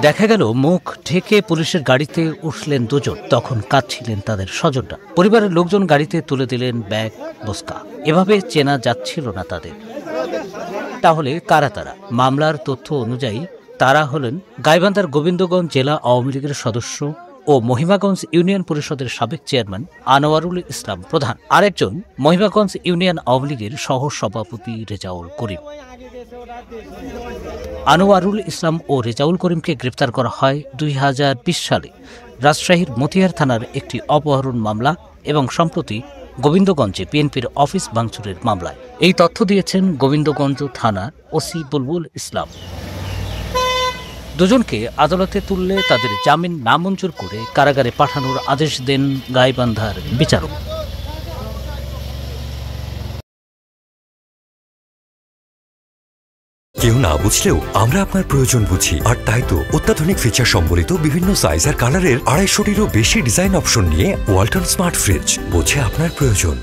দেখা গেল মুখ ঢেকে পুলিশের গাড়িতে উঠলেন দুজন। তখন কাঁদছিলেন তাদের স্বজনরা। পরিবারের লোকজন গাড়িতে তুলে দিলেন ব্যাগ বস্তা। এভাবে চেনা যাচ্ছিল না তাদের। তাহলে কারা তারা? মামলার তথ্য অনুযায়ী তারা হলেন গাইবান্ধার গোবিন্দগঞ্জ জেলা আওয়ামী লীগের সদস্য ও মহিমাগঞ্জ ইউনিয়ন পরিষদের সাবেক চেয়ারম্যান আনোয়ারুল ইসলাম প্রধান। আরেকজন মহিমাগঞ্জ ইউনিয়ন আওয়ামী লীগের সহ সভাপতি রেজাউল করিম। আনোয়ারুল ইসলাম ও রেজাউল করিমকে গ্রেপ্তার করা হয় 2020 সালে রাজশাহীর মতিহার থানার একটি অপহরণ মামলা এবং সম্প্রতি গোবিন্দগঞ্জে বিএনপির অফিস ভাঙচুরের মামলায়। এই তথ্য দিয়েছেন গোবিন্দগঞ্জ থানার ওসি বুলবুল ইসলাম। দুজনকে আদালতে তুললে তাদের জামিন নামঞ্জুর করে কারাগারে পাঠানোর আদেশ দেন গাইবান্ধার বিচারক। কেউ না বুঝলেও আমরা আপনার প্রয়োজন বুঝি, আর তাই তো অত্যাধুনিক ফিচার সম্বলিত বিভিন্ন সাইজ আর কালারের 250-টিরও বেশি ডিজাইন অপশন নিয়ে ওয়ালটন স্মার্ট ফ্রিজ বোঝে আপনার প্রয়োজন।